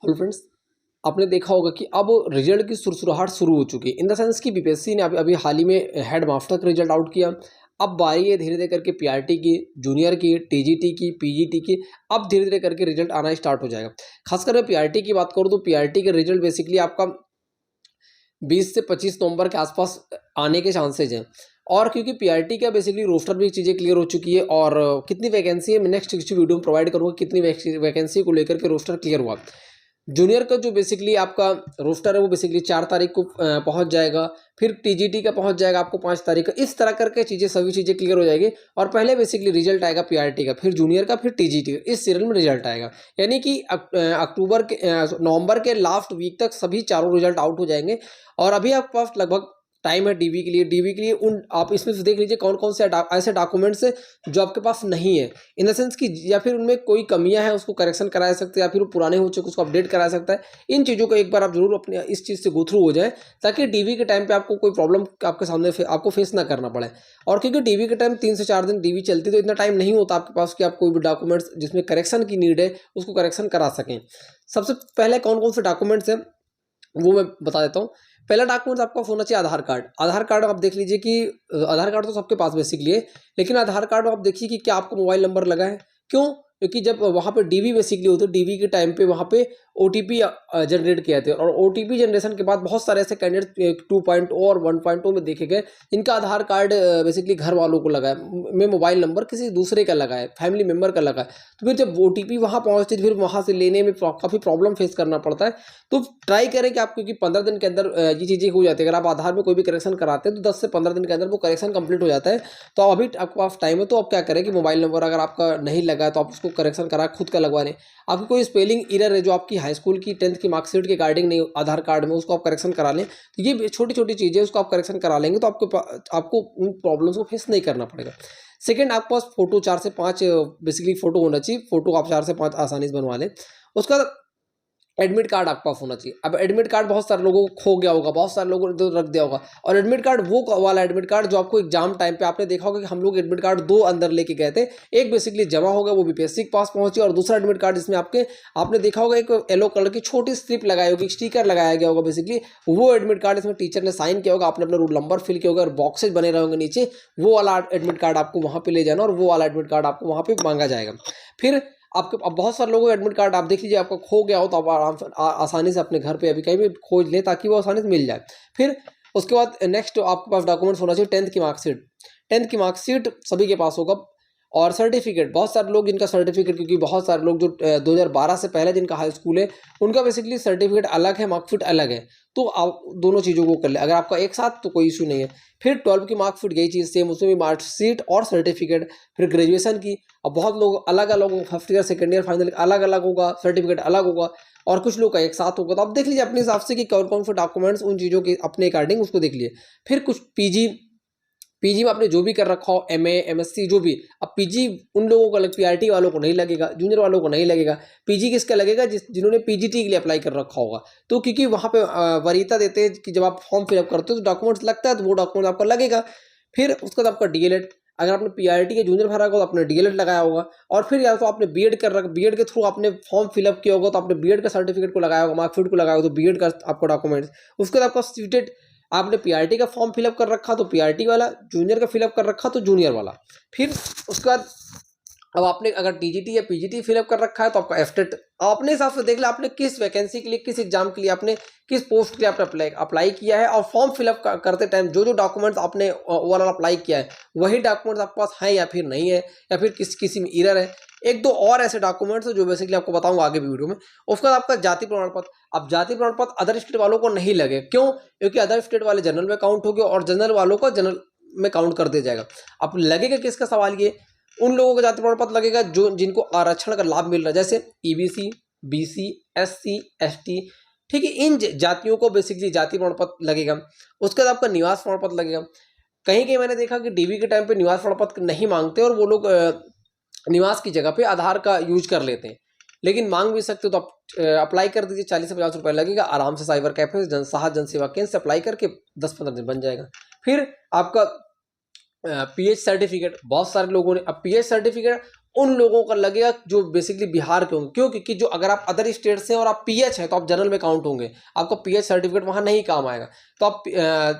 Hello friends, आपने देखा होगा कि अब रिजल्ट की सुरसुराहट शुरू हो चुकी है। इन द सेंस कि बीपीएससी ने अभी अभी हाल ही में हेड मास्टर का रिजल्ट आउट किया। अब बारी है धीरे धीरे करके पीआरटी की, जूनियर की, टीजीटी की, पीजीटी की। अब धीरे धीरे करके रिजल्ट आना स्टार्ट हो जाएगा। खासकर मैं पीआरटी की बात करूँ तो पीआरटी के रिजल्ट बेसिकली आपका 20 से 25 नवंबर के आसपास आने के चांसेज हैं। और क्योंकि पीआरटी का बेसिकली रोस्टर भी चीज़ें क्लियर हो चुकी है और कितनी वैकेंसी है मैं नेक्स्ट किसी वीडियो में प्रोवाइड करूँगा, कितनी वैकेंसी को लेकर के रोस्टर क्लियर हुआ। जूनियर का जो बेसिकली आपका रोस्टर है वो बेसिकली 4 तारीख को पहुंच जाएगा। फिर टीजीटी का पहुंच जाएगा आपको 5 तारीख का। इस तरह करके चीज़ें सभी चीज़ें क्लियर हो जाएगी और पहले बेसिकली रिजल्ट आएगा पीआरटी का, फिर जूनियर का, फिर टीजीटी का। इस सीरियल में रिजल्ट आएगा, यानी कि अक्टूबर के नवंबर के लास्ट वीक तक सभी चारों रिजल्ट आउट हो जाएंगे। और अभी आपके पास लगभग टाइम है डीवी के लिए। डीवी के लिए उन आप इसमें से देख लीजिए कौन कौन से ऐसे डॉक्यूमेंट्स है जो आपके पास नहीं है, इन द सेंस कि या फिर उनमें कोई कमियां हैं उसको करेक्शन करा सकते हैं, या फिर वो पुराने हो चुके उसको अपडेट करा सकता है। इन चीज़ों को एक बार आप जरूर अपने इस चीज़ से गो थ्रू हो जाए, ताकि डीवी के टाइम पे आपको कोई प्रॉब्लम आपके सामने आपको फेस ना करना पड़े। और क्योंकि डीवी के टाइम 3 से 4 दिन डीवी चलती है, तो इतना टाइम नहीं होता आपके पास कि आप कोई भी डॉक्यूमेंट्स जिसमें करेक्शन की नीड है उसको करेक्शन करा सकें। सबसे पहले कौन कौन से डॉक्यूमेंट्स हैं वो मैं बता देता हूँ। पहला डॉक्यूमेंट आपका होना चाहिए आधार कार्ड। आधार कार्ड आप देख लीजिए कि आधार कार्ड तो सबके पास बेसिकली है, लेकिन आधार कार्ड में आप देखिए कि क्या आपको मोबाइल नंबर लगा है। क्यों? क्योंकि जब वहाँ पे डीवी बेसिकली होती है, डीवी के टाइम पे वहाँ पे ओटीपी जनरेट किए थे, और ओटीपी जनरेशन के बाद बहुत सारे ऐसे कैंडिडेट 2.0 और 1.0 में देखे गए जिनका आधार कार्ड बेसिकली घर वालों को लगा है, में मोबाइल नंबर किसी दूसरे का लगा है, फैमिली मेम्बर का लगा है। तो फिर जब ओटीपी वहाँ पहुँचती है, फिर वहाँ से लेने में काफ़ी प्रॉब्लम फेस करना पड़ता है। तो ट्राई करें कि आप, क्योंकि 15 दिन के अंदर ये चीज़ें हो जाती है। अगर आप आधार में कोई भी करेक्शन कराते हैं तो 10 से 15 दिन के अंदर वो करेक्शन कंप्लीट हो जाता है। तो अभी आपके पास टाइम है, तो आप क्या करें कि मोबाइल नंबर अगर आपका नहीं लगा है तो आप उसको करेक्शन करा खुद का लगवा लें। आपकी कोई स्पेलिंग एरर है जो आपकी हाई स्कूल की 10th की मार्कशीट के अकॉर्डिंग नहीं आधार कार्ड में, उसको आप करेक्शन करा लें। तो ये छोटी छोटी चीज़ें उसको आप करेक्शन करा लेंगे तो आपको उन प्रॉब्लम्स को फेस नहीं करना पड़ेगा। सेकेंड, आपके पास फोटो 4 से 5 बेसिकली फोटो होना चाहिए। फोटो आप 4 से 5 आसानी से बनवा लें। उसका एडमिट कार्ड आपके पास होना चाहिए। अब एडमिट कार्ड बहुत सारे लोगों को खो गया होगा, बहुत सारे लोगों ने तो रख दिया होगा। और एडमिट कार्ड वो वाला एडमिट कार्ड जो आपको एग्जाम टाइम पे आपने देखा होगा कि हम लोग एडमिट कार्ड 2 अंदर लेके गए थे। एक बेसिकली जमा हो गया, वो बीपीएससी के पास पहुंची, और दूसरा एडमिट कार्ड जिसमें आपने देखा होगा एक येलो कलर की छोटी स्ट्रिप लगाई होगी, स्टिकर लगाया गया होगा बेसिकली। वो एडमिट कार्ड इसमें टीचर ने साइन किया होगा, आपने अपना रोल नंबर फिल किया होगा और बॉक्सेज बने रहेंगे नीचे। वो वाला एडमिट कार्ड आपको वहाँ पे ले जाना और वो वाला एडमिट कार्ड आपको वहाँ पे मांगा जाएगा। फिर आपके अब बहुत सारे लोगों को एडमिट कार्ड आप देख लीजिए आपका खो गया हो तो आप आराम से आसानी से अपने घर पे अभी कहीं भी खोज लें ताकि वो आसानी से मिल जाए। फिर उसके बाद नेक्स्ट आपके पास डॉक्यूमेंट्स होना चाहिए 10th की मार्कशीट। 10th की मार्कशीट सभी के पास होगा। और सर्टिफिकेट, बहुत सारे लोग जिनका सर्टिफिकेट, क्योंकि बहुत सारे लोग जो 2012 से पहले जिनका हाई स्कूल है उनका बेसिकली सर्टिफिकेट अलग है, मार्कशीट अलग है। तो आप दोनों चीज़ों को कर ले, अगर आपका एक साथ तो कोई इशू नहीं है। फिर 12 की मार्कशीट यही चीज़ सेम, उसमें भी मार्कशीट और सर्टिफिकेट। फिर ग्रेजुएशन की, अब बहुत लोग अलग अलग होगा, first year second year final अलग अलग होगा, सर्टिफिकेट अलग होगा, और कुछ लोग का एक साथ होगा। तो आप देख लीजिए अपने हिसाब से कि कौन कौन से डॉक्यूमेंट्स उन चीज़ों के अपने अकॉर्डिंग उसको देख लिए। फिर कुछ पीजी में आपने जो भी कर रखा हो, एमए एमएससी जो भी, अब पीजी उन लोगों को पीआरटी वालों को नहीं लगेगा, जूनियर वालों को नहीं लगेगा। पीजी किसका लगेगा? जिन्होंने पीजीटी के लिए अप्लाई कर रखा होगा। तो क्योंकि वहाँ पे वरीयता देते हैं कि जब आप फॉर्म फिलअप करते हो तो डॉक्यूमेंट्स लगता है, तो वो डॉक्यूमेंट आपका लगेगा। फिर उसके बाद आपका डीएलएड, अगर आपने पीआरटी के जूनियर भरा होगा तो आपने डीएलएड लगाया होगा। और फिर या तो आपने बीएड कर रखा, बीएड के थ्रू आपने फॉर्म फिलअप किया होगा तो आपने बीएड का सर्टिफिकेट को लगाया होगा, मार्कशीट को लगाया होगा, तो बीएड का आपका डॉक्यूमेंट्स। उसके बाद आपका सीटेड, आपने पीआरटी का फॉर्म फिलअप कर रखा तो पीआरटी वाला, जूनियर का फिलअप कर रखा तो जूनियर वाला। फिर उसके बाद अब आपने अगर टीजीटी या पीजीटी फिलअप कर रखा है तो आपका एफटेट। अपने हिसाब से देख ले आपने किस वैकेंसी के लिए, किस एग्जाम के लिए, आपने किस पोस्ट के लिए आपने अप्लाई किया है, और फॉर्म फिलअप करते टाइम जो जो डॉक्यूमेंट्स आपने ओवरऑल अप्लाई किया है वही डॉक्यूमेंट्स आपके पास हैं या फिर नहीं है, या फिर किसी में एरर है। एक दो और ऐसे डॉक्यूमेंट्स है जो बेसिकली आपको बताऊंगा आगे वीडियो में। उसके बाद आपका जाति प्रमाण पत्र। अब जाति प्रमाण पत्र अदर स्टेट वालों को नहीं लगे, क्यों? क्योंकि अदर स्टेट वाले जनरल में काउंट हो गए और जनरल वालों को जनरल में काउंट कर दिया जाएगा। अब लगेगा किसका सवाल, ये उन लोगों का जाति प्रमाण पत्र लगेगा जो जिनको आरक्षण का लाभ मिल रहा है, जैसे ईबीसी, बीसी, एससी, एसटी। ठीक है, इन जातियों को बेसिकली जाति प्रमाण पत्र लगेगा। उसके बाद आपका निवास प्रमाण पत्र लगेगा। कहीं कहीं मैंने देखा कि डीवी के टाइम पे निवास प्रमाण पत्र नहीं मांगते और वो लोग निवास की जगह पे आधार का यूज कर लेते हैं, लेकिन मांग भी सकते हो तो आप अप्लाई कर दीजिए। 40 से 50 रुपये लगेगा, आराम से साइबर कैफे, जनसेवा केंद्र से अप्लाई करके 10-15 दिन बन जाएगा। फिर आपका पीएच सर्टिफिकेट, बहुत सारे लोगों ने, अब पीएच सर्टिफिकेट उन लोगों का लगेगा जो बेसिकली बिहार के होंगे। क्यों? क्योंकि जो अगर आप अदर स्टेट से और आप पीएच हैं तो आप जनरल में काउंट होंगे, आपका पीएच सर्टिफिकेट वहाँ नहीं काम आएगा। तो आप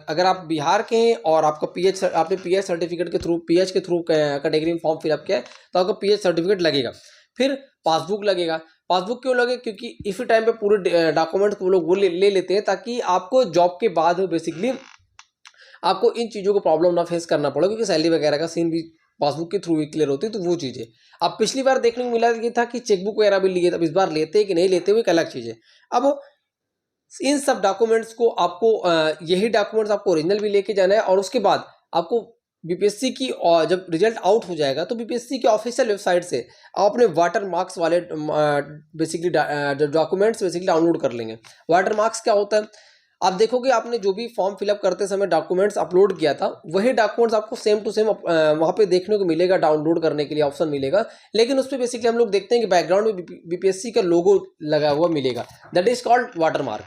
अगर आप बिहार के हैं और आपका पीएच आपने पीएच सर्टिफिकेट के थ्रू पीएच के थ्रू कैटेगरी में फॉर्म फिलअप किया है तो आपका पीएच सर्टिफिकेट लगेगा। फिर पासबुक लगेगा। पासबुक क्यों लगे? क्योंकि इसी टाइम पे पूरे डॉक्यूमेंट्स वो लोग वो ले लेते हैं ताकि आपको जॉब के बाद बेसिकली आपको इन चीज़ों को प्रॉब्लम ना फेस करना पड़े, क्योंकि सैलरी वगैरह का सीन भी पासबुक के थ्रू ही क्लियर होती है। तो वो चीज़ें अब पिछली बार देखने को मिला ये था कि चेकबुक वगैरह भी लिए, अब इस बार लेते हैं कि नहीं लेते हुए एक अलग चीज़ है। अब इन सब डॉक्यूमेंट्स को आपको यही डॉक्यूमेंट्स आपको ओरिजिनल भी लेके जाना है और उसके बाद आपको बीपीएससी की और जब रिजल्ट आउट हो जाएगा तो बीपीएससी के ऑफिशियल वेबसाइट से आप अपने वाटर मार्क्स वाले बेसिकली डॉक्यूमेंट्स बेसिकली डाउनलोड कर लेंगे। वाटर मार्क्स क्या होता है? आप देखोगे आपने जो भी फॉर्म फिलअप करते समय डॉक्यूमेंट्स अपलोड किया था वही डॉक्यूमेंट्स आपको सेम टू सेम वहाँ पे देखने को मिलेगा, डाउनलोड करने के लिए ऑप्शन मिलेगा। लेकिन उस पर बेसिकली हम लोग देखते हैं कि बैकग्राउंड में बीपीएससी का लोगो लगा हुआ मिलेगा, that is called water mark.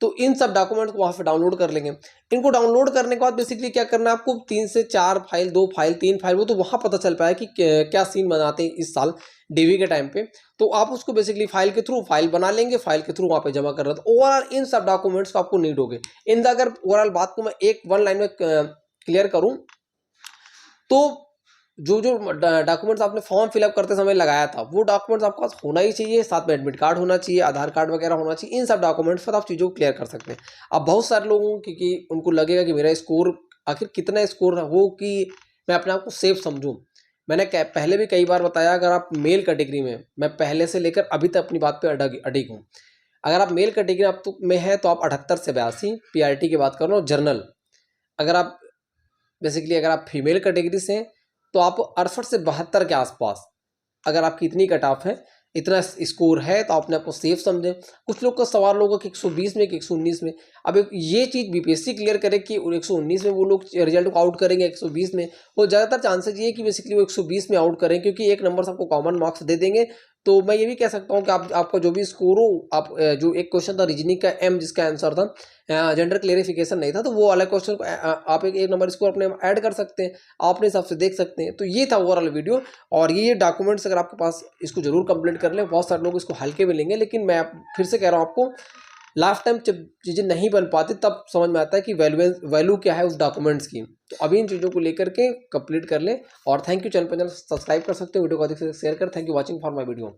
तो इन सब डॉक्यूमेंट को वहाँ से डाउनलोड कर लेंगे। इनको डाउनलोड करने के बाद बेसिकली क्या करना है आपको, 3 से 4 फाइल, 2 फाइल, 3 फाइल, वो तो वहाँ पता चल पाया कि क्या सीन बनाते हैं इस साल डीवी के टाइम पे। तो आप उसको बेसिकली फाइल के थ्रू फाइल बना लेंगे, फाइल के थ्रू वहाँ पे जमा कर रहे हो। ओवरऑल इन सब डॉक्यूमेंट्स को आपको नीड होगे। इन द अगर ओवरऑल बात को मैं एक वन लाइन में क्लियर करूँ तो जो डॉक्यूमेंट्स आपने फॉर्म फिलअप करते समय लगाया था वो डॉक्यूमेंट्स आपके पास होना ही चाहिए, साथ में एडमिट कार्ड होना चाहिए, आधार कार्ड वगैरह होना चाहिए। इन सब डॉक्यूमेंट्स पर आप चीज़ों को क्लियर कर सकते हैं। अब बहुत सारे लोगों की उनको लगेगा कि मेरा स्कोर आखिर कितना स्कोर हो कि मैं अपने आप को सेफ समझूं। मैंने पहले भी कई बार बताया, अगर आप मेल कैटेगरी में, मैं पहले से लेकर अभी तक अपनी बात पर अडिग हूँ। अगर आप मेल कैटेगरी आप तो में है तो आप 78 से 82 पीआरटी की बात करो जर्नल। अगर आप बेसिकली अगर आप फीमेल कैटेगरी से हैं तो आप 68 से 72 के आसपास, अगर आपकी इतनी कट ऑफ है, इतना स्कोर है तो अपने आपको सेफ समझें। कुछ लोग का सवाल होगा कि 120 में कि 119 में। अब एक ये चीज़ बीपीएससी क्लियर करे कि 119 में वो लोग रिजल्ट को आउट करेंगे 120 में, और ज़्यादातर चांसेस ये है कि बेसिकली वो 120 में आउट करें, क्योंकि एक नंबर से आपको कॉमन मार्क्स दे देंगे। तो मैं ये भी कह सकता हूँ कि आपका जो भी स्कोर हो, आप जो एक क्वेश्चन था रीजनिंग का एम जिसका आंसर था जेंडर क्लेरिफिकेशन नहीं था, तो वो अलग क्वेश्चन को आप एक नंबर स्कोर अपने ऐड कर सकते हैं, आप अपने हिसाब से देख सकते हैं। तो ये था ओवरऑल वीडियो। और ये डॉक्यूमेंट्स अगर आपके पास, इसको जरूर कंप्लीट कर लें। बहुत सारे लोग इसको हल्के में लेंगे, लेकिन मैं फिर से कह रहा हूँ आपको, लास्ट टाइम जब चीज़ें नहीं बन पाती तब समझ में आता है कि वैल्यू क्या है उस डॉक्यूमेंट्स की। तो अभी इन चीज़ों को लेकर के कंप्लीट कर लें। और थैंक यू, चैनल पर सब्सक्राइब कर सकते हो, वीडियो को अधिक से शेयर कर। Thank you watching for my video.